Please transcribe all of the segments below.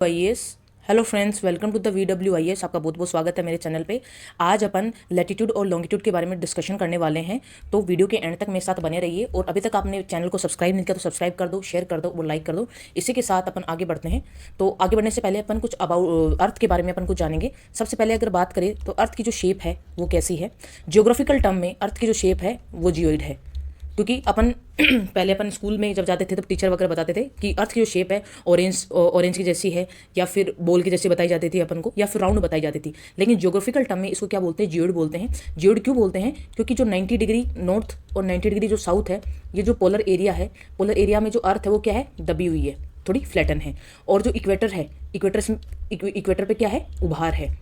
IAS. Hello friends, welcome to the VWIS। आपका बहुत बहुत स्वागत है मेरे चैनल पे। आज अपन लैटिट्यूड और लॉन्गिट्यूड के बारे में डिस्कशन करने वाले हैं, तो वीडियो के एंड तक मेरे साथ बने रहिए। और अभी तक आपने चैनल को सब्सक्राइब नहीं किया तो सब्सक्राइब कर दो, शेयर कर दो और लाइक कर दो। इसी के साथ अपन आगे बढ़ते हैं। तो आगे बढ़ने से पहले अपन कुछ अबाउट अर्थ के बारे में अपन कुछ जानेंगे। सबसे पहले अगर बात करें तो अर्थ की जो शेप है वो कैसी है। जियोग्राफिकल टर्म में अर्थ की जो शेप है वो जियोइड है, क्योंकि अपन पहले अपन स्कूल में जब जाते थे तब टीचर वगैरह बताते थे कि अर्थ की जो शेप है ऑरेंज की जैसी है, या फिर बॉल की जैसी बताई जाती थी अपन को, या फिर राउंड बताई जाती थी। लेकिन ज्योग्राफिकल टर्म में इसको क्या बोलते हैं? जियोइड बोलते हैं। जियोइड क्यों बोलते हैं? क्योंकि जो 90 डिग्री नॉर्थ और 90 डिग्री जो साउथ है, ये जो पोलर एरिया है, पोलर एरिया में जो अर्थ है वो क्या है? दबी हुई है, थोड़ी फ्लैटन है। और जो इक्वेटर है, इक्वेटर पे क्या है? उभार है।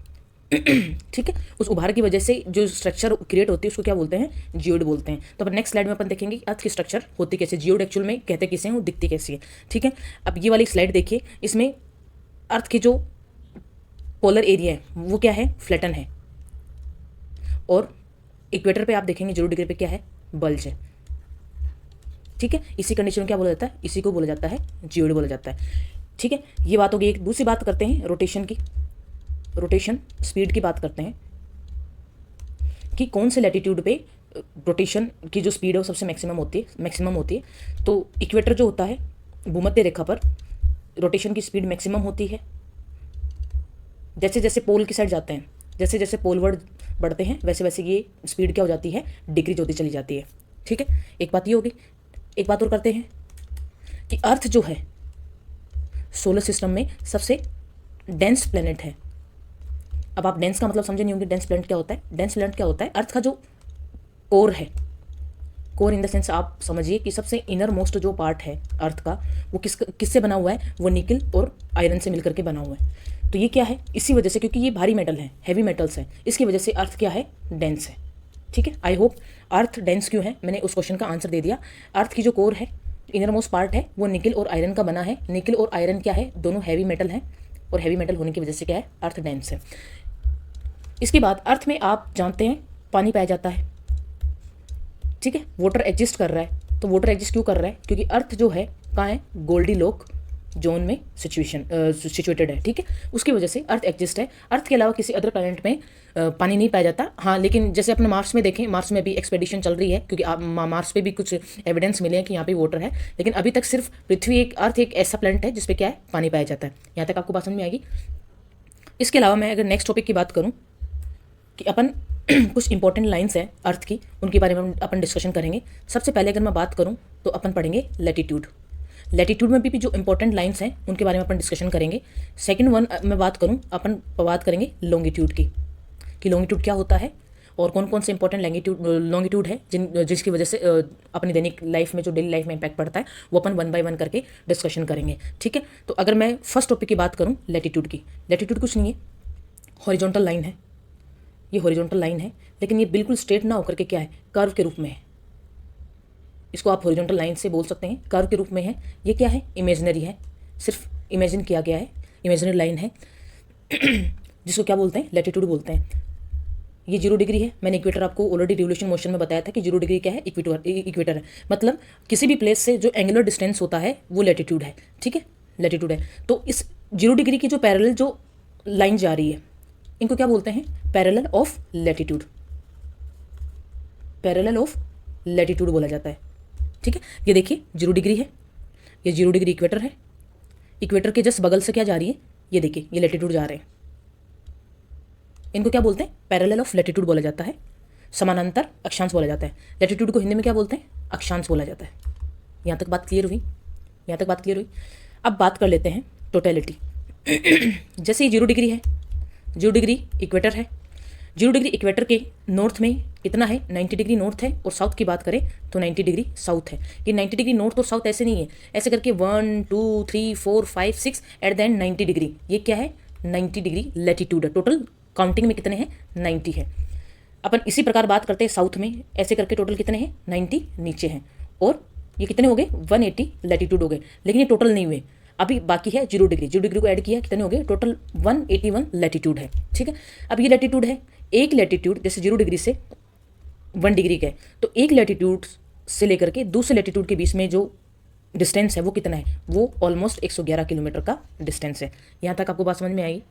ठीक है, उस उभार की वजह से जो स्ट्रक्चर क्रिएट होती है उसको क्या बोलते हैं? जियोइड बोलते हैं। तो अपन नेक्स्ट स्लाइड में अपन देखेंगे अर्थ की स्ट्रक्चर होती कैसे, जियोइड एक्चुअल में कहते किसे हैं और दिखती कैसी है। ठीक है, अब ये वाली स्लाइड देखिए, इसमें अर्थ की जो पोलर एरिया है वो क्या है? फ्लैटन है। और इक्वेटर पे आप देखेंगे 0 डिग्री पे क्या है? बल्ज है। ठीक है, इसी कंडीशन में क्या बोला जाता है? इसी को बोला जाता है जियोइड बोला जाता है। ठीक है, ये बात होगी। एक दूसरी बात करते हैं रोटेशन की। रोटेशन स्पीड की बात करते हैं कि कौन से लैटिट्यूड पे रोटेशन की जो स्पीड है वो सबसे मैक्सिमम होती है। तो इक्वेटर जो होता है, भूमध्य रेखा पर रोटेशन की स्पीड मैक्सिमम होती है। जैसे जैसे पोल की साइड जाते हैं, जैसे जैसे पोलवर्ड बढ़ते हैं, वैसे वैसे ये स्पीड क्या हो जाती है? डिक्रीज होती चली जाती है। ठीक है, एक बात ये होगी। एक बात और करते हैं कि अर्थ जो है सोलर सिस्टम में सबसे डेंस प्लेनेट है। अब आप डेंस का मतलब समझे नहीं होंगे। डेंस प्लेनेट क्या होता है? डेंस प्लेनेट क्या होता है? अर्थ का जो कोर है, कोर इन द सेंस आप समझिए कि सबसे इनर मोस्ट जो पार्ट है अर्थ का, वो किससे बना हुआ है? वो निकल और आयरन से मिलकर के बना हुआ है। तो ये क्या है? इसी वजह से, क्योंकि ये भारी मेटल है, हैवी मेटल्स है, इसकी वजह से अर्थ क्या है? डेंस है। ठीक है, आई होप अर्थ डेंस क्यों है मैंने उस क्वेश्चन का आंसर दे दिया। अर्थ की जो कोर है, इनर मोस्ट पार्ट है, वो निकल और आयरन का बना है। निकल और आयरन क्या है? दोनों हैवी मेटल हैं, और हैवी मेटल होने की वजह से क्या है? अर्थ डेंस है। इसके बाद अर्थ में आप जानते हैं पानी पाया जाता है। ठीक है, वाटर एग्जिस्ट कर रहा है। तो वाटर एग्जिस्ट क्यों कर रहा है? क्योंकि अर्थ जो है कहाँ है? गोल्डीलॉक जोन में सिचुएटेड है। ठीक है, उसकी वजह से अर्थ एग्जिस्ट है। अर्थ के अलावा किसी अदर प्लैनेट में पानी नहीं पाया जाता। हाँ, लेकिन जैसे अपने मार्स में देखें, मार्स में भी एक्सपेडिशन चल रही है, क्योंकि मार्स पे भी कुछ एविडेंस मिले हैं कि यहाँ पे वाटर है। लेकिन अभी तक सिर्फ अर्थ एक ऐसा प्लैनेट है जिसपे क्या है? पानी पाया जाता है। यहाँ तक आपको बात समझ में आएगी। इसके अलावा मैं अगर नेक्स्ट टॉपिक की बात करूँ कि अपन कुछ इंपॉर्टेंट लाइंस हैं अर्थ की, उनके बारे में अपन डिस्कशन करेंगे। सबसे पहले अगर मैं बात करूं तो अपन पढ़ेंगे लैटिट्यूड। लैटिट्यूड में भी जो इंपॉर्टेंट लाइंस हैं उनके बारे में अपन डिस्कशन करेंगे। सेकंड वन मैं बात करूं, अपन बात करेंगे लॉन्गिट्यूड की, कि लॉन्गिट्यूड क्या होता है और कौन कौन से इंपॉर्टेंट लॉन्गिट्यूड है जिसकी वजह से अपनी दैनिक लाइफ में, जो डेली लाइफ में इंपैक्ट पड़ता है, वो अपन 1 बाय 1 करके डिस्कशन करेंगे। ठीक है, तो अगर मैं फर्स्ट टॉपिक की बात करूँ लैटिट्यूड की, लैटिट्यूड कुछ नहीं है, हॉरिजॉन्टल लाइन है। ये हॉरिजॉन्टल लाइन है, लेकिन ये बिल्कुल स्ट्रेट ना होकर के क्या है? कर्व के रूप में है। इसको आप हॉरिजॉन्टल लाइन से बोल सकते हैं, कर्व के रूप में है। ये क्या है? इमेजिनरी है, सिर्फ इमेजिन किया गया है, इमेजिनरी लाइन है, जिसको क्या बोलते हैं? लैटिट्यूड बोलते हैं। ये 0 डिग्री है। मैंने इक्वेटर आपको ऑलरेडी रिवोल्यूशन मोशन में बताया था कि 0 डिग्री क्या है? इक्वेटर है। मतलब किसी भी प्लेस से जो एंगुलर डिस्टेंस होता है वो लैटिट्यूड है। ठीक है, लैटिट्यूड है। तो इस 0 डिग्री की जो पैरेलल जो लाइन जा रही है, इनको क्या बोलते हैं? Parallel of latitude. Parallel of latitude बोला जाता है। ठीक है, ये देखिए 0 डिग्री है, ये 0 डिग्री इक्वेटर है। इक्वेटर के जस्ट बगल से क्या जा रही है? ये देखिए, ये लैटिट्यूड जा रहे हैं। इनको क्या बोलते हैं? पैरेलल ऑफ लैटिट्यूड बोला जाता है। समानांतर अक्षांश बोला जाता है। लैटिट्यूड को हिंदी में क्या बोलते हैं? अक्षांश बोला जाता है। यहाँ तक बात क्लियर हुई? यहाँ तक बात क्लियर हुई। अब बात कर लेते हैं टोटलिटी। जैसे ये 0 डिग्री है, 0 डिग्री इक्वेटर है। 0 डिग्री इक्वेटर के नॉर्थ में कितना है? 90 डिग्री नॉर्थ है। और साउथ की बात करें तो 90 डिग्री साउथ है। ये 90 डिग्री नॉर्थ और साउथ ऐसे नहीं है, ऐसे करके 1 2 3 4 5 6 एट द एंड 90 डिग्री। ये क्या है? 90 डिग्री लैटिट्यूड है। टोटल काउंटिंग में कितने हैं? 90 है। अपन इसी प्रकार बात करते हैं साउथ में, ऐसे करके टोटल कितने हैं? 90 नीचे हैं। और ये कितने हो गए? 180 लैटिट्यूड हो गए। लेकिन ये टोटल नहीं हुए, अभी बाकी है 0 डिग्री। 0 डिग्री को ऐड किया, कितने हो गए? टोटल 181 लैटिट्यूड है। ठीक है, अब ये लैटिट्यूड है। एक लैटिट्यूड जैसे 0 डिग्री से 1 डिग्री का है, तो एक लैटिट्यूड से लेकर के दूसरे लैटिट्यूड के बीच में जो डिस्टेंस है वो कितना है, वो ऑलमोस्ट 111 किलोमीटर का डिस्टेंस है। यहाँ तक आपको बात समझ में आई।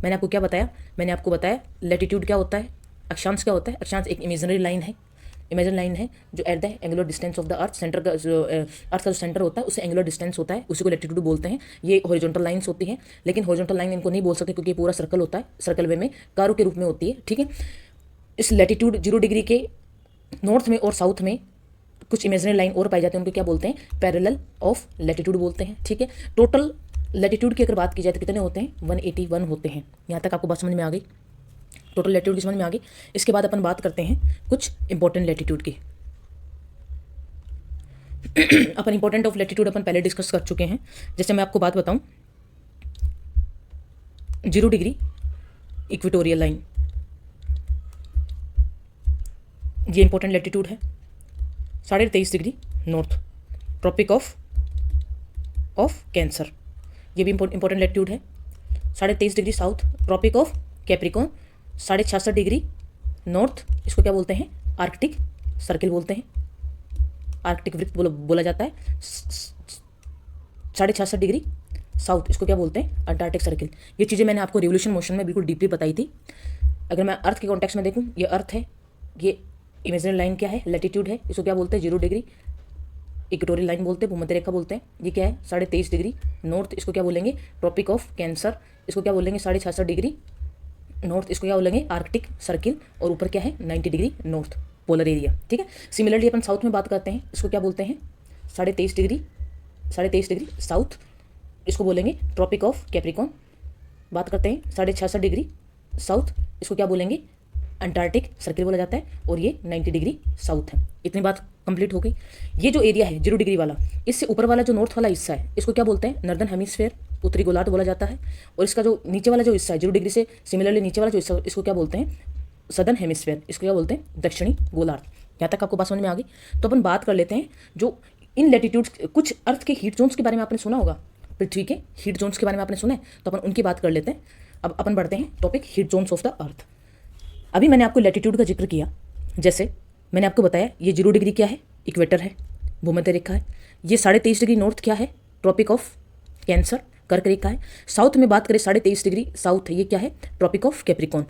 मैंने आपको क्या बताया, मैंने आपको बताया लैटिट्यूड क्या होता है, अक्षांश क्या होता है। अक्षांश एक इमेजिनरी लाइन है, इमेजिनरी लाइन है जो at the angular distance of the earth, centre का जो अर्थ का जो सेंटर होता है उससे एंगुलर डिस्टेंस होता है, उसी को लैटिट्यूड बोलते हैं। ये हॉरिजॉन्टल लाइंस होती हैं, लेकिन हॉरिजॉन्टल लाइन इनको नहीं बोल सकते क्योंकि ये पूरा सर्कल होता है, सर्कल वे में कर्व के रूप में होती है, ठीक है। इस लैटिट्यूड 0 डिग्री के नॉर्थ में और साउथ में कुछ इमेजिनरी लाइन और पाई जाती है, उनको क्या बोलते हैं, पैरेलल ऑफ लैटिट्यूड बोलते हैं, ठीक है। टोटल लैटिट्यूड की अगर बात की जाए तो कितने होते हैं, 181 होते हैं। यहाँ तक आपको बात समझ में आ गई, टोटल लैटिट्यूड की समझ में आ गई। इसके बाद अपन बात करते हैं कुछ इंपॉर्टेंट लैटिट्यूड की। अपन इंपॉर्टेंट ऑफ लैटिट्यूड अपन पहले डिस्कस कर चुके हैं। जैसे मैं आपको बात बताऊं, 0 डिग्री इक्वेटोरियल लाइन, ये इंपॉर्टेंट लैटिट्यूड है। 23.5 degree north, tropic of cancer, ये भी इंपॉर्टेंट लैटिट्यूड है। 23.5 degree south, tropic of Capricorn. 66.5 degree north, इसको क्या बोलते हैं, आर्कटिक सर्किल बोलते हैं, आर्कटिक वृत्त बोला जाता है। 66.5 डिग्री साउथ, इसको क्या बोलते हैं, अंटार्कटिक सर्किल। ये चीज़ें मैंने आपको रिवोल्यूशन मोशन में बिल्कुल डीपली बताई थी। अगर मैं अर्थ के कॉन्टेक्स्ट में देखूँ, ये अर्थ है, ये इमेजिनरी लाइन क्या है, लैटिट्यूड है, इसको क्या बोलते हैं, 0 डिग्री इक्वेटोरियल लाइन बोलते हैं, भूमध्य रेखा बोलते हैं। ये क्या है, 23.5 डिग्री नॉर्थ, इसको क्या बोलेंगे, ट्रॉपिक ऑफ कैंसर, इसको क्या बोलेंगे, 66.5 डिग्री नॉर्थ, इसको क्या बोलेंगे, आर्कटिक सर्किल। और ऊपर क्या है, 90 डिग्री नॉर्थ, पोलर एरिया, ठीक है। सिमिलरली अपन साउथ में बात करते हैं, इसको क्या बोलते हैं, 23.5 डिग्री साउथ, इसको बोलेंगे ट्रॉपिक ऑफ कैप्रिकॉर्न। बात करते हैं 66.5 डिग्री साउथ, इसको क्या बोलेंगे, अंटार्कटिक सर्किल बोला जाता है, और ये 90 डिग्री साउथ है। इतनी बात कंप्लीट हो गई। ये जो एरिया है 0 डिग्री वाला, इससे ऊपर वाला जो नॉर्थ वाला हिस्सा है, इसको क्या बोलते हैं, नॉर्दर्न हेमिस्फीयर, उत्तरी गोलार्ध बोला जाता है। और इसका जो नीचे वाला जो हिस्सा है 0 डिग्री से सिमिलरली नीचे वाला जो हिस्सा, इसको क्या बोलते हैं, सदर्न हेमिस्फीयर, इसको क्या बोलते हैं, दक्षिणी गोलार्ध। यहाँ तक आपको बात समझ में आ गई। तो अपन बात कर लेते हैं जो इन लैटिट्यूड्स, कुछ अर्थ के हीट जोन्स के बारे में आपने सुना होगा, पृथ्वी के हीट जोन्स के बारे में आपने सुना है, तो अपन उनकी बात कर लेते हैं। अब अपन बढ़ते हैं topic heat zones of the earth. अभी मैंने आपको लैटिट्यूड का जिक्र किया, जैसे मैंने आपको बताया ये 0 डिग्री क्या है, इक्वेटर है, भूमध्य रेखा है। ये 23.5 डिग्री नॉर्थ क्या है, ट्रॉपिक ऑफ कैंसर, कर्क रेखा है। साउथ में बात करें 23.5 डिग्री साउथ है, ये क्या है, ट्रॉपिक ऑफ कैप्रिकॉर्न।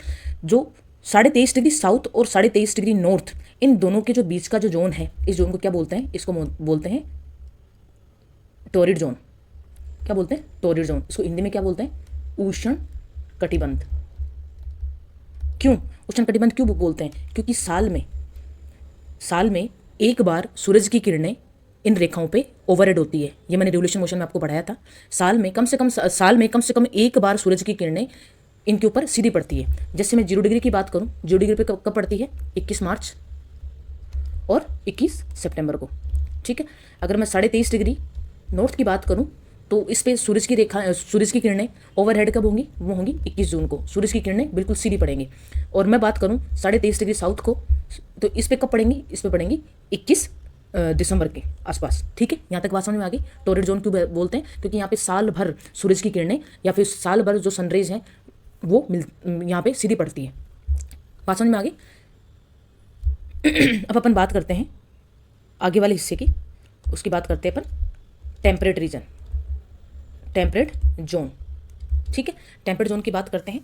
जो 23.5 डिग्री साउथ और 23.5 डिग्री नॉर्थ, इन दोनों के जो बीच का जो जोन है, इस जोन को क्या बोलते हैं, इसको बोलते हैं टोरिड जोन। क्या बोलते हैं, टोरिड जोन। इसको हिंदी में क्या बोलते हैं, उष्ण कटिबंध। क्यों उष्ण कटिबंध क्यों बोलते हैं, क्योंकि साल में एक बार सूरज की किरणें इन रेखाओं पे ओवरहेड होती है। ये मैंने रिवोल्यूशन मोशन में आपको पढ़ाया था। साल में कम से कम एक बार सूरज की किरणें इनके ऊपर सीधी पड़ती है। जैसे मैं 0 डिग्री की बात करूं, 0 डिग्री पे कब पड़ती है, 21 मार्च और 21 सितंबर को, ठीक है। अगर मैं 23.5 डिग्री नॉर्थ की बात करूं, तो इस पे सूरज की किरणें ओवरहेड कब होंगी, वो होंगी 21 जून को। सूरज की किरणें बिल्कुल सीधी पड़ेंगी। और मैं बात करूं 23.5 डिग्री साउथ को, तो इस पे कब पड़ेंगी, इस पे पड़ेंगी 21 दिसंबर के आसपास, ठीक है। यहाँ तक बात समझ में आ गई। टोरिड जोन क्यों बोलते हैं, क्योंकि यहाँ पे साल भर सूरज की किरणें या फिर साल भर जो सनरेज हैं वो यहाँ पे सीधी पड़ती है। बात समझ में आ गई। अब अपन बात करते हैं आगे वाले हिस्से की, उसकी बात करते हैं अपन टेम्परेट रीजन, टेम्परेट जोन, ठीक है। टेम्परेट जोन की बात करते हैं।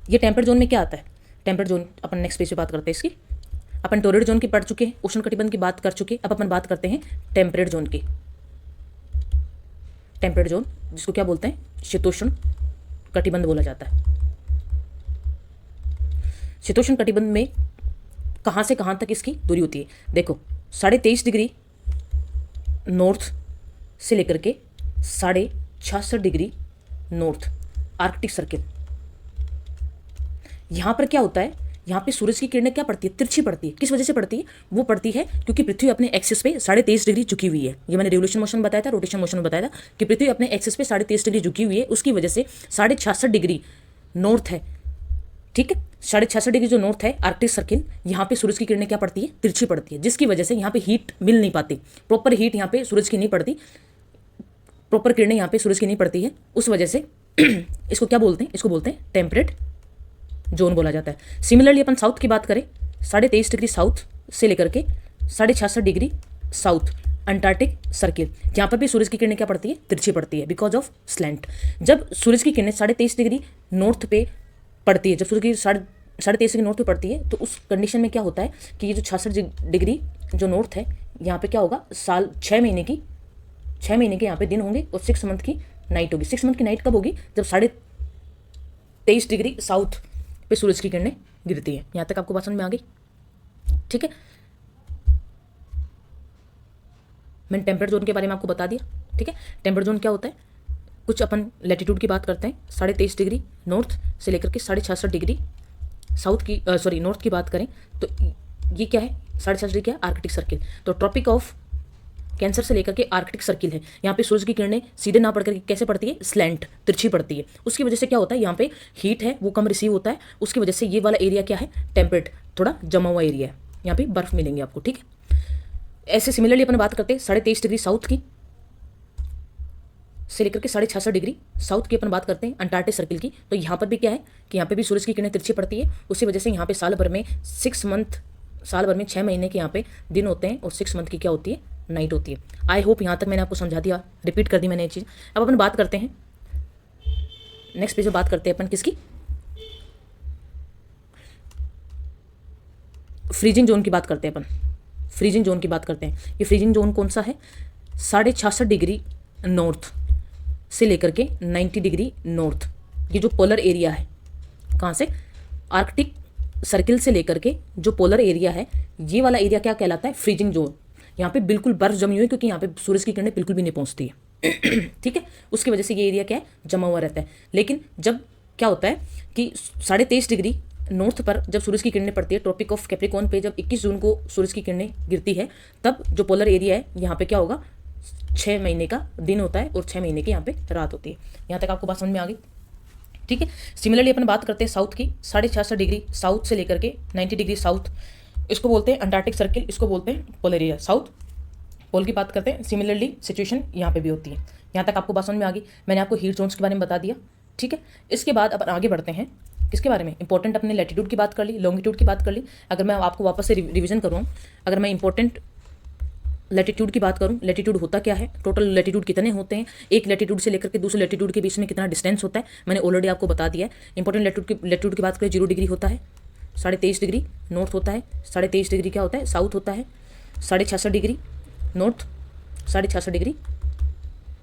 ये टेम्परेट जोन में क्या आता है, टेम्परेट जोन अपन नेक्स्ट पेज पे बात करते हैं इसकी। अपन टोरिड जोन की पढ़ चुके हैं, उष्ण कटिबंध की बात कर चुके हैं। अब अपन बात करते हैं टेम्परेट जोन की। टेम्परेट जोन जिसको क्या बोलते हैं, शीतोष्ण कटिबंध बोला जाता है। शीतोष्ण कटिबंध में कहाँ से कहाँ तक इसकी दूरी होती है, देखो 23.5 डिग्री नॉर्थ से लेकर के 66.5 डिग्री नॉर्थ, आर्कटिक सर्किल। यहाँ पर क्या होता है, यहाँ पे सूरज की किरणें क्या पड़ती है, तिरछी पड़ती है। किस वजह से पड़ती है, वो पड़ती है क्योंकि पृथ्वी अपने एक्सिस पे 23.5 डिग्री झुकी हुई है। ये मैंने रिवोल्यूशन मोशन बताया था, रोटेशन मोशन में बताया था कि पृथ्वी अपने एक्सिस पे 23.5 डिग्री झुकी हुई है, उसकी वजह से 66.5 डिग्री नॉर्थ है, ठीक है। 66.5 डिग्री जो नॉर्थ है आर्कटिक सर्किल, यहाँ पे सूरज की किरणें क्या पड़ती है, तिरछी पड़ती है, जिसकी वजह से यहाँ पे हीट मिल नहीं पाती, प्रॉपर हीट यहाँ पे सूरज की नहीं पड़ती, प्रॉपर किरणें यहाँ पे सूरज की नहीं पड़ती है। उस वजह से इसको क्या बोलते हैं, इसको बोलते हैं टेम्परेट जोन बोला जाता है। सिमिलरली अपन साउथ की बात करें, 23.5 डिग्री साउथ से लेकर के 66.5 डिग्री साउथ, अंटार्कटिक सर्किल, यहाँ पर भी सूरज की किरणें क्या पड़ती है, तिरछी पड़ती है बिकॉज ऑफ स्लैंट। जब सूरज की किरणें 23.5 डिग्री नॉर्थ पे पड़ती है, जब सूरज की 23.5 डिग्री नॉर्थ पे पड़ती है, तो उस कंडीशन में क्या होता है कि ये जो 66 डिग्री जो नॉर्थ है, यहाँ पे क्या होगा, साल 6 महीने के यहाँ पे दिन होंगे और 6 मंथ की नाइट होगी। 6 मंथ की नाइट कब होगी, जब 23.5 डिग्री साउथ पे सूरज की किरणें गिरती है। यहाँ तक आपको बात समझ में आ गई, ठीक है। मैंने टेम्परेट जोन के बारे में आपको बता दिया, ठीक है। टेम्परेट जोन क्या होता है, कुछ अपन लैटिट्यूड की बात करते हैं, 23.5 डिग्री नॉर्थ से लेकर के 66 डिग्री साउथ की नॉर्थ की बात करें तो ये क्या है, 66 डिग्री क्या है, आर्कटिक सर्किल। तो ट्रॉपिक ऑफ कैंसर से लेकर के आर्कटिक सर्किल है, यहाँ पे सूरज की किरणें सीधे ना पड़कर कैसे पड़ती है, स्लैंट, तिरछी पड़ती है। उसकी वजह से क्या होता है, यहाँ पे हीट है वो कम रिसीव होता है, उसकी वजह से ये वाला एरिया क्या है, टेम्परेट, थोड़ा जमा हुआ एरिया है, यहाँ पे बर्फ मिलेंगे आपको, ठीक है। ऐसे सिमिलरली अपन बात करते हैं 23.5 डिग्री साउथ की से लेकर के 66 डिग्री साउथ की अपन बात करते हैं अंटार्कटिक सर्किल की। तो यहाँ पर भी क्या है कि यहाँ पे भी सूरज की किरणें तिरछी पड़ती है, उसी वजह से यहाँ पे साल भर में 6 महीने के यहाँ पे दिन होते हैं और 6 मंथ की क्या होती है, नाइट होती है। आई होप यहाँ तक मैंने आपको समझा दिया, रिपीट कर दी मैंने ये चीज़। अब अपन बात करते हैं नेक्स्ट पेज में, बात करते हैं अपन किसकी, फ्रीजिंग जोन की बात करते हैं अपन। फ्रीजिंग जोन की बात करते हैं, ये फ्रीजिंग जोन कौन सा है, 66 डिग्री नॉर्थ से लेकर के 90 डिग्री नॉर्थ, ये जो पोलर एरिया है, कहाँ से, आर्कटिक सर्किल से लेकर के जो पोलर एरिया है, ये वाला एरिया क्या कहलाता है, फ्रीजिंग जोन। यहाँ पे बिल्कुल बर्फ जमी हुई है, क्योंकि यहाँ पे सूरज की किरणें बिल्कुल भी नहीं पहुँचती है ठीक है, उसकी वजह से ये एरिया क्या है, जमा हुआ रहता है। लेकिन जब क्या होता है कि 23.5 डिग्री नॉर्थ पर जब सूरज की किरणें पड़ती है, ट्रॉपिक ऑफ कैप्रिकॉर्न पे जब 21 जून को सूरज की किरणें गिरती है, तब जो पोलर एरिया है यहाँ पे क्या होगा, 6 महीने का दिन होता है और 6 महीने की यहाँ पे रात होती है। यहाँ तक आपको बात समझ में आ गई, ठीक है। सिमिलरली अपन बात करते हैं साउथ की, 66 डिग्री साउथ से लेकर के 90 डिग्री साउथ, इसको बोलते हैं अंटार्कटिक सर्किल, इसको बोलते हैं पोलर एरिया, साउथ पोल की बात करते हैं। सिमिलरली सिचुएशन यहाँ पे भी होती है। यहाँ तक आपको बात समझ में आ गई, मैंने आपको हीट जोन्स के बारे में बता दिया, ठीक है। इसके बाद अपन आगे बढ़ते हैं किसके बारे में, इंपॉर्टेंट अपने लैटिट्यूड की बात कर ली, लॉन्गिट्यूड की बात कर ली। अगर मैं आपको वापस से रिवीजन करूँ, अगर मैं इंपॉर्टेंट लैटिट्यूड की बात करूं, लैटिट्यूड होता क्या है, टोटल लैटिट्यूड कितने होते हैं, एक लैटिट्यूड से लेकर के दूसरे लैटिट्यूड के बीच में कितना डिस्टेंस होता है, मैंने ऑलरेडी आपको बता दिया है। इंपॉर्टेंट लैटिट्यूड की बात करें, 0 डिग्री होता है, 23.5 डिग्री नॉर्थ होता है, 23.5 डिग्री क्या होता है, साउथ होता है, 66 degree north, 66 degree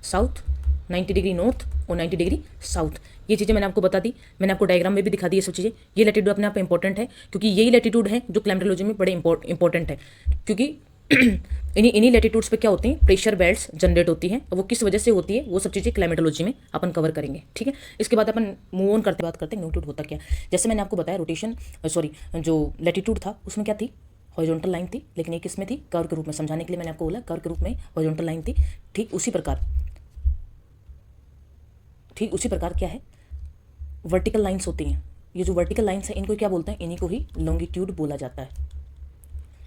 south, 90 degree north और 90 डिग्री साउथ। ये चीज़ें मैंने आपको बता दी, मैंने आपको डायग्राम में भी दिखा दी ये सब चीज़ें। ये लैटिट्यूड अपने आप में इंपॉर्टेंट है, क्योंकि यही लैटिट्यूड है जो क्लाइमेटोलॉजी में बड़े इंपॉर्टेंट है, क्योंकि इन्हीं लैटिट्यूड्स पे क्या होते हैं, प्रेशर बेल्ट्स जनरेट होती हैं, वो किस वजह से होती है, वो सब चीज़ें क्लाइमेटोलॉजी में अपन कवर करेंगे, ठीक है। इसके बाद अपन मूव ऑन करते बात करते हैं लॉन्गिट्यूड होता क्या। जैसे मैंने आपको बताया रोटेशन, जो लैटिट्यूड था उसमें क्या थी, हॉरिजॉन्टल लाइन थी, लेकिन ये किस में थी, कर्व के रूप में। समझाने के लिए मैंने आपको बोला कर्व के रूप में हॉरिजॉन्टल लाइन थी, ठीक उसी प्रकार क्या है, वर्टिकल लाइंस होती हैं। ये जो वर्टिकल लाइंस हैं इनको क्या बोलते हैं, इन्हीं को ही लॉन्गिट्यूड बोला जाता है।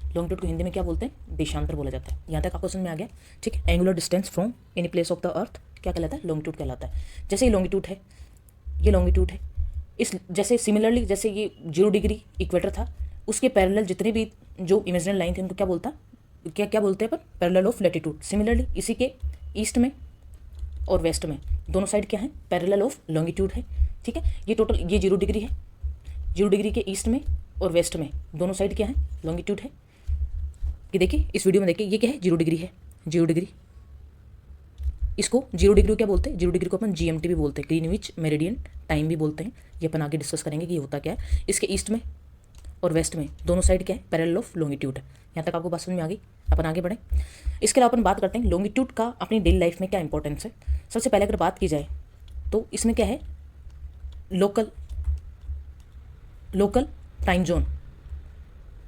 लॉन्गिट्यूड को हिंदी में क्या बोलते हैं, देशांतर बोला जाता है। यहाँ तक आपको समझ में आ गया, ठीक है। Angular distance from any place of the earth क्या कहलाता है, लॉन्गिट्यूड कहलाता है। जैसे ये लॉन्गिट्यूड है, ये लॉन्गिट्यूड है, इस जैसे सिमिलरली जैसे ये 0 डिग्री इक्वेटर था, उसके पैरेलल जितने भी जो इमेजिनरी लाइन थी उनको क्या बोलते हैं अपन, पैरेलल ऑफ लैटिट्यूड। सिमिलरली इसी के ईस्ट में और वेस्ट में दोनों साइड क्या है, पैरेलल ऑफ लॉन्गिट्यूड है, ठीक है। ये टोटल ये 0 डिग्री है, 0 डिग्री के ईस्ट में और वेस्ट में दोनों साइड क्या है, लॉन्गिट्यूड है। ये देखिए इस वीडियो में देखिए, ये क्या है, 0 डिग्री है, 0 डिग्री। इसको 0 डिग्री को क्या बोलते हैं, 0 डिग्री को अपन GMT भी बोलते हैं, ग्रीनविच मेरिडियन टाइम भी बोलते हैं। ये अपन आगे डिस्कस करेंगे कि ये होता क्या है। इसके ईस्ट में और वेस्ट में दोनों साइड क्या है, पैरेलल ऑफ लॉन्गिट्यूड है। यहाँ तक आपको बात समझ में आ गई, अपन आगे बढ़ें। इसके अलावा अपन बात करते हैं लॉन्गिट्यूड का अपनी डेली लाइफ में क्या इंपॉर्टेंस है। सबसे पहले अगर बात की जाए तो इसमें क्या है, लोकल टाइम जोन।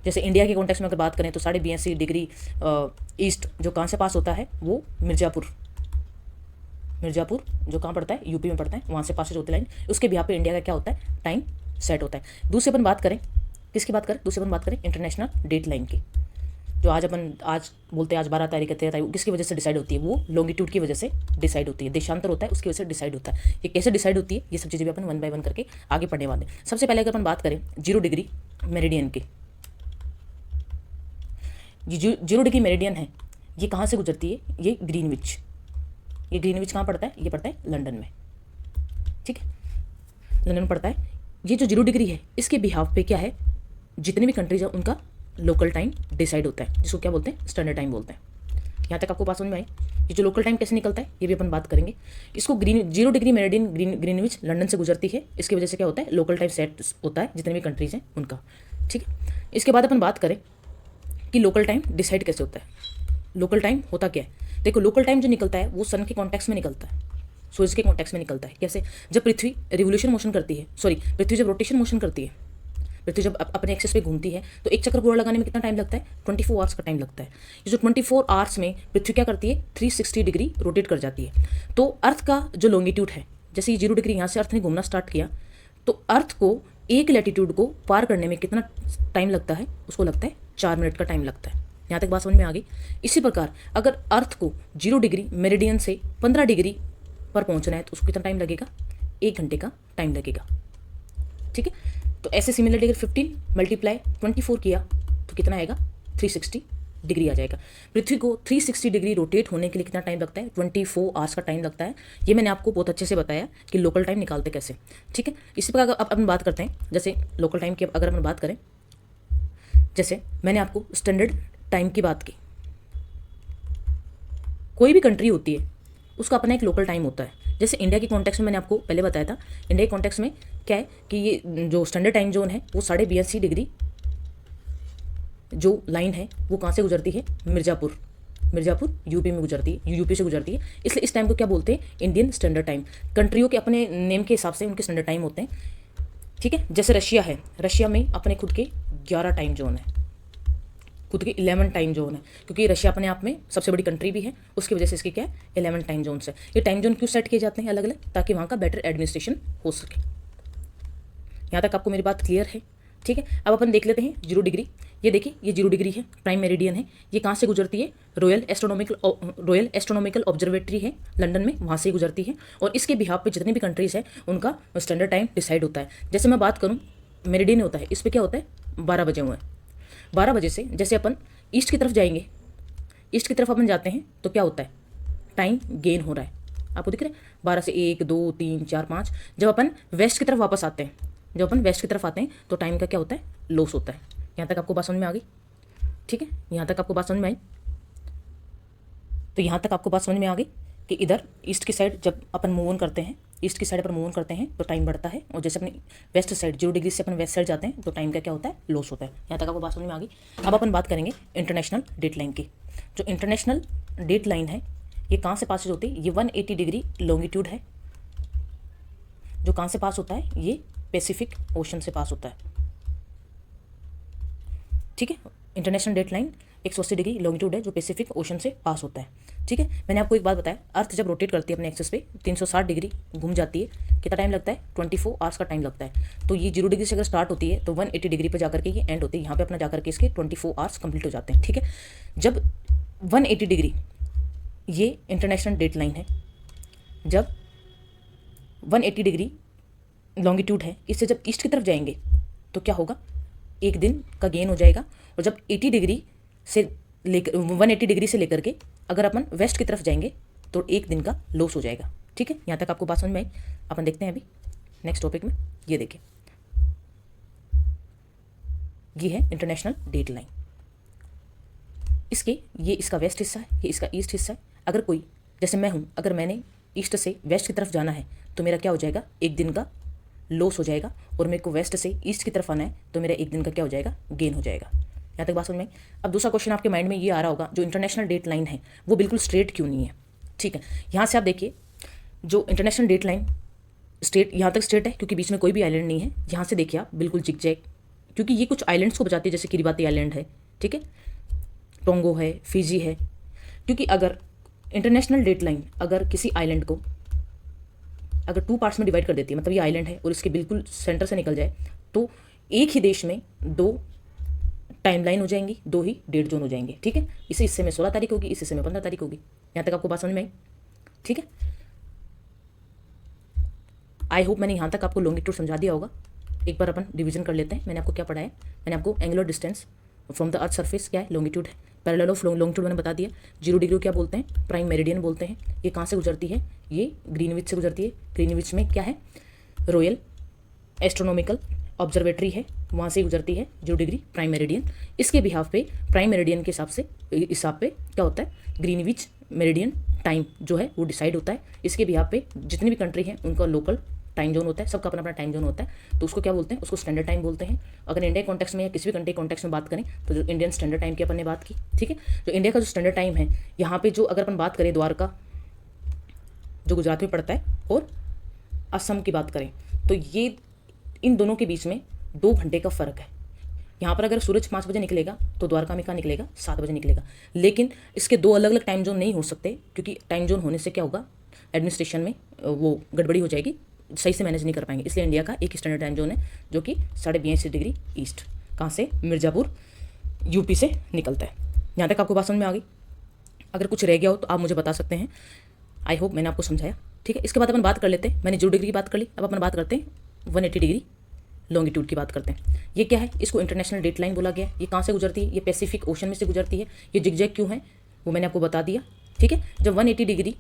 जैसे इंडिया के कॉन्टेक्स्ट में अगर बात करें तो 82.5 डिग्री ईस्ट जो कहाँ से पास होता है, वो मिर्ज़ापुर जो कहाँ पड़ता है, यूपी में पड़ता है, वहाँ से पास होती लाइन, उसके भी यहाँ पे इंडिया का क्या होता है, टाइम सेट होता है। दूसरी अपन बात करें किसकी बात करें, दूसरी अपन बात करें इंटरनेशनल डेट लाइन की, जो आज बोलते हैं आज 12 तारीख 13 तारीख, किसकी वजह से डिसाइड होती है, वो लॉन्गिट्यूड की वजह से डिसाइड होती है। देशांतर होता है उसकी वजह से डिसाइड होता है। ये कैसे डिसाइड होती है, ये सब चीज़ें भी अपन 1 बाय 1 करके आगे पढ़ने वाले हैं। सबसे पहले अगर अपन बात करें 0 डिग्री मेरिडियन की, 0 डिग्री मेरिडियन है, ये कहाँ से गुजरती है, ये ग्रीनविच। ये ग्रीनविच कहाँ पड़ता है, ये पड़ता है लंदन में, ठीक है, लंदन में पड़ता है। ये जो 0 डिग्री है इसके बिहाफ पे क्या है, जितने भी कंट्रीज है उनका लोकल टाइम डिसाइड होता है, जिसको क्या बोलते हैं, स्टैंडर्ड टाइम बोलते हैं। यहाँ तक आपको बात समझ में आई। ये जो लोकल टाइम कैसे निकलता है ये भी अपन बात करेंगे। इसको 0 डिग्री मेरिडियन ग्रीनविच लंदन से गुजरती है, इसकी वजह से क्या होता है, लोकल टाइम सेट होता है जितने भी कंट्रीज हैं उनका, ठीक है। इसके बाद अपन बात करें कि लोकल टाइम डिसाइड कैसे होता है। लोकल टाइम होता क्या है, देखो लोकल टाइम जो निकलता है वो सन के कॉन्टेक्स्ट में निकलता है, सूरज के कॉन्टेक्स्ट में निकलता है। कैसे, जब पृथ्वी रिवोल्यूशन मोशन करती है, पृथ्वी जब रोटेशन मोशन करती है, पृथ्वी जब अपने एक्सेस पे घूमती है तो एक चक्कर पूरा लगाने में कितना टाइम लगता है, 24 आवर्स का टाइम लगता है। ये जो 24 आवर्स में पृथ्वी क्या करती है, 360 डिग्री रोटेट कर जाती है। तो अर्थ का जो लॉन्गिट्यूड है, जैसे ये 0 डिग्री यहाँ से अर्थ ने घूमना स्टार्ट किया तो अर्थ को एक लैटिट्यूड को पार करने में कितना टाइम लगता है, उसको लगता है 4 मिनट का टाइम लगता है। यहाँ तक बात समझ में आ गई। इसी प्रकार अगर अर्थ को 0 डिग्री मेरिडियन से 15 डिग्री पर पहुँचना है तो उसको कितना टाइम लगेगा, 1 घंटे का टाइम लगेगा, ठीक है। तो ऐसे सिमिलरली अगर 15 × 24 किया तो कितना आएगा, 360 डिग्री आ जाएगा। पृथ्वी को 360 डिग्री रोटेट होने के लिए कितना टाइम लगता है, 24 आवर्स का टाइम लगता है। ये मैंने आपको बहुत अच्छे से बताया कि लोकल टाइम निकालते कैसे, ठीक है। इसी प्रकार अब अपन बात करते हैं, जैसे लोकल टाइम की अगर अपन बात करें, जैसे मैंने आपको स्टैंडर्ड टाइम की बात की। कोई भी कंट्री होती है उसका अपना एक लोकल टाइम होता है। जैसे इंडिया के कॉन्टेक्स्ट में मैंने आपको पहले बताया था, इंडिया के कॉन्टेक्स्ट में क्या है कि ये जो स्टैंडर्ड टाइम जोन है वो 82.5 डिग्री जो लाइन है वो कहाँ से गुजरती है, मिर्ज़ापुर यूपी में गुजरती है, यूपी से गुजरती है। इसलिए इस टाइम को क्या बोलते हैं, इंडियन स्टैंडर्ड टाइम। कंट्रियों के अपने नेम के हिसाब से उनके स्टैंडर्ड टाइम होते हैं, ठीक है। जैसे रशिया है, रशिया में अपने खुद के 11 टाइम जोन है, खुद के 11 टाइम जोन है, क्योंकि रशिया अपने आप में सबसे बड़ी कंट्री भी है, उसकी वजह से इसके क्या है 11 टाइम जोन है। ये टाइम जोन क्यों सेट किए जाते हैं अलग अलग, ताकि वहाँ का बेटर एडमिनिस्ट्रेशन हो सके। यहाँ तक आपको मेरी बात क्लियर है, ठीक है। अब अपन देख लेते हैं 0 डिग्री। ये देखिए ये 0 डिग्री है, प्राइम मेरिडियन है। ये कहाँ से गुजरती है, रॉयल एस्ट्रोनॉमिकल ऑब्जर्वेटरी है लंदन में, वहाँ से गुजरती है। और इसके बिहाफ पे जितनी भी कंट्रीज़ है उनका स्टैंडर्ड टाइम डिसाइड होता है। जैसे मैं बात करूँ मेरिडियन होता है, इस पर क्या होता है, 12 बजे हुए हैं। 12 बजे से जैसे अपन ईस्ट की तरफ जाएंगे, ईस्ट की तरफ अपन जाते हैं तो क्या होता है, टाइम गेन हो रहा है, आपको दिख रहा है, 12 से 1 2 3 4 5। जब अपन वेस्ट की तरफ वापस आते हैं, जब अपन वेस्ट की तरफ आते हैं तो टाइम का क्या होता है, लॉस होता है। यहाँ तक आपको बात समझ में आ गई, ठीक है। यहाँ तक आपको बात समझ में आई। तो यहाँ तक आपको बात समझ में आ गई कि इधर ईस्ट की साइड जब अपन मूव ऑन करते हैं, ईस्ट की साइड पर मूव ऑन करते हैं तो टाइम बढ़ता है, और जैसे अपनी वेस्ट साइड 0 डिग्री से अपन वेस्ट साइड जाते हैं तो टाइम का क्या होता है, लॉस होता है। यहाँ तक आपको बात समझ में आ गई। अब अपन बात करेंगे इंटरनेशनल डेट लाइन की। जो इंटरनेशनल डेट लाइन है ये कहाँ से पास होती है, ये 180 डिग्री लॉन्गिट्यूड है, जो कहाँ से पास होता है, ये पैसिफिक ओशन से पास होता है, ठीक है। International date line 180 degree longitude है जो पैसिफिक ओशन से पास होता है, ठीक है। मैंने आपको एक बात बताया, अर्थ जब रोटेट करती है अपने एक्सेस पे 360 डिग्री घूम जाती है, कितना टाइम लगता है, 24 आवर्स का टाइम लगता है। तो ये 0 डिग्री से अगर स्टार्ट होती है तो 180 डिग्री पर जाकर के ये एंड होती है, यहाँ पे अपना जाकर के इसके 24 आवर्स कंप्लीट हो जाते हैं, ठीक है। जब 180 डिग्री ये इंटरनेशनल डेट लाइन है, जब 180 डिग्री लॉन्गिट्यूड है, इससे जब ईस्ट की तरफ जाएंगे तो क्या होगा, एक दिन का गेन हो जाएगा। और जब 80 डिग्री से लेकर 180 डिग्री से लेकर के अगर अपन वेस्ट की तरफ जाएंगे तो एक दिन का लॉस हो जाएगा, ठीक है। यहाँ तक आपको बात समझ में आई। अपन देखते हैं अभी नेक्स्ट टॉपिक में। ये देखिए ये है इंटरनेशनल डेट लाइन, ये इसका वेस्ट हिस्सा है, ये इसका ईस्ट हिस्सा है। अगर कोई जैसे मैं हूँ, अगर मैंने ईस्ट से वेस्ट की तरफ जाना है तो मेरा क्या हो जाएगा, एक दिन का लॉस हो जाएगा। और मेरे को वेस्ट से ईस्ट की तरफ आना है तो मेरा एक दिन का क्या हो जाएगा, गेन हो जाएगा। यहाँ तक बात समझ में। अब दूसरा क्वेश्चन आपके माइंड में ये आ रहा होगा, जो इंटरनेशनल डेट लाइन है वो बिल्कुल स्ट्रेट क्यों नहीं है, ठीक है। यहाँ से आप देखिए जो इंटरनेशनल डेट लाइन स्ट्रेट, यहाँ तक स्ट्रेट है क्योंकि बीच में कोई भी आइलैंड नहीं है। यहाँ से देखिए आप बिल्कुल जिगजैग, क्योंकि ये कुछ आइलैंड्स को बचाती है, जैसे किरिबाती आइलैंड है, ठीक है, टोंगो है, फिजी है। क्योंकि अगर इंटरनेशनल डेट लाइन अगर किसी आइलैंड को अगर 2 पार्ट्स में डिवाइड कर देती है, मतलब ये आइलैंड है और इसके बिल्कुल सेंटर से निकल जाए, तो एक ही देश में 2 टाइमलाइन हो जाएंगी, 2 ही डेट जोन हो जाएंगे, ठीक है। इस हिस्से में 16 तारीख होगी, इस हिस्से में 15 तारीख होगी। यहाँ तक आपको बात समझ में आई, ठीक है। आई होप मैंने यहाँ तक आपको लॉन्गिट्यूड समझा दिया होगा। एक बार अपन रिवीजन कर लेते हैं। मैंने आपको क्या पढ़ाया, मैंने आपको angular distance from the earth surface क्या है, लॉन्गिट्यूड है। पैरेलल ऑफ लॉन्गिट्यूड मैंने बता दिया। 0 डिग्री को क्या बोलते हैं, प्राइम मेरिडियन बोलते हैं। ये कहाँ से गुजरती है, ये ग्रीनविच से गुजरती है। ग्रीनविच में क्या है, रॉयल एस्ट्रोनॉमिकल ऑब्जर्वेटरी है, वहाँ से गुजरती है 0 डिग्री प्राइम मेरिडियन। इसके बिहाफ पे प्राइम मेरिडियन के हिसाब पे क्या होता है, ग्रीनविच मेरिडियन टाइम जो है वो डिसाइड होता है। इसके बिहाफ पे जितनी भी कंट्री हैं उनका लोकल टाइम जोन होता है, सबका अपना अपना टाइम जोन होता है। तो उसको क्या बोलते हैं, उसको स्टैंडर्ड टाइम बोलते हैं। अगर इंडिया कॉन्टेक्स्ट में या किसी भी कंट्री कॉन्टेक्स्ट में बात करें तो जो इंडियन स्टैंडर्ड टाइम की अपन ने बात की, ठीक है। जो इंडिया का जो स्टैंडर्ड टाइम है, यहाँ पे जो अगर अपन बात करें द्वारका जो गुजरात में पड़ता है और असम की बात करें तो ये इन दोनों के बीच में 2 घंटे का फ़र्क है। यहाँ पर अगर सूरज 5 बजे निकलेगा तो द्वारका में कहाँ निकलेगा, 7 बजे निकलेगा। लेकिन इसके 2 अलग अलग टाइम जोन नहीं हो सकते, क्योंकि टाइम जोन होने से क्या होगा, एडमिनिस्ट्रेशन में वो गड़बड़ी हो जाएगी, सही से मैनेज नहीं कर पाएंगे। इसलिए इंडिया का एक स्टैंडर्ड टाइम जोन है जो कि 82.5 डिग्री ईस्ट, कहाँ से, मिर्ज़ापुर यूपी से निकलता है। यहाँ तक आपको बात समझ में आ गई? अगर कुछ रह गया हो तो आप मुझे बता सकते हैं। आई होप मैंने आपको समझाया, ठीक है। इसके बाद अपन बात कर लेते हैं, मैंने 0 डिग्री की बात कर ली, अब अपन बात करते हैं 180 डिग्री लॉन्गिट्यूड की बात करते हैं। ये क्या है, इसको इंटरनेशनल डेट लाइन बोला गया है। ये कहाँ से गुजरती है, ये पैसिफिक ओशन में से गुजरती है। ये जिगजैग क्यों है वो मैंने आपको बता दिया, ठीक है। जब 180 डिग्री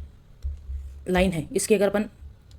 लाइन है, इसके अगर अपन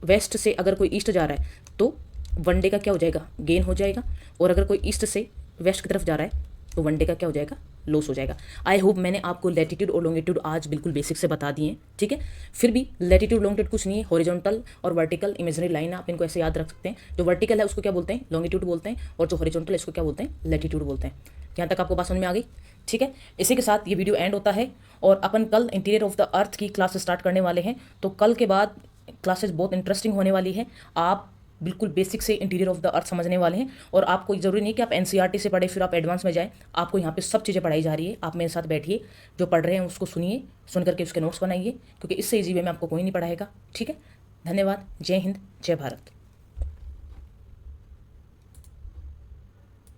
वेस्ट से अगर कोई ईस्ट जा रहा है तो वनडे का क्या हो जाएगा, गेन हो जाएगा। और अगर कोई ईस्ट से वेस्ट की तरफ जा रहा है तो वनडे का क्या हो जाएगा, लॉस हो जाएगा। आई होप मैंने आपको लैटिट्यूड और लॉन्गिट्यूड आज बिल्कुल बेसिक से बता दिए हैं, ठीक है। फिर भी लैटिट्यूड लॉन्गिट्यूड कुछ नहीं है, हॉरिजॉन्टल और वर्टिकल इमेजिनरी लाइन है, आप इनको ऐसे याद रख सकते हैं। जो वर्टिकल है उसको क्या बोलते हैं, लॉन्गिट्यूड बोलते हैं, और जो हॉरिजॉन्टल है इसको क्या बोलते हैं, लैटिट्यूड बोलते हैं। यहाँ तक आपको बात समझ में आ गई, ठीक है। इसी के साथ ये वीडियो एंड होता है और अपन कल इंटीरियर ऑफ द अर्थ की क्लास स्टार्ट करने वाले हैं। तो कल के बाद क्लासेस बहुत इंटरेस्टिंग होने वाली है। आप बिल्कुल बेसिक से इंटीरियर ऑफ द अर्थ समझने वाले हैं, और आपको ज़रूरी नहीं कि आप एनसीईआरटी से पढ़े फिर आप एडवांस में जाएं। आपको यहाँ पे सब चीज़ें पढ़ाई जा रही है। आप मेरे साथ बैठिए, जो पढ़ रहे हैं उसको सुनिए, सुन करके उसके नोट्स बनाइए, क्योंकि इससे ईजी वे में आपको कोई नहीं पढ़ाएगा, ठीक है। धन्यवाद। जय हिंद, जय भारत।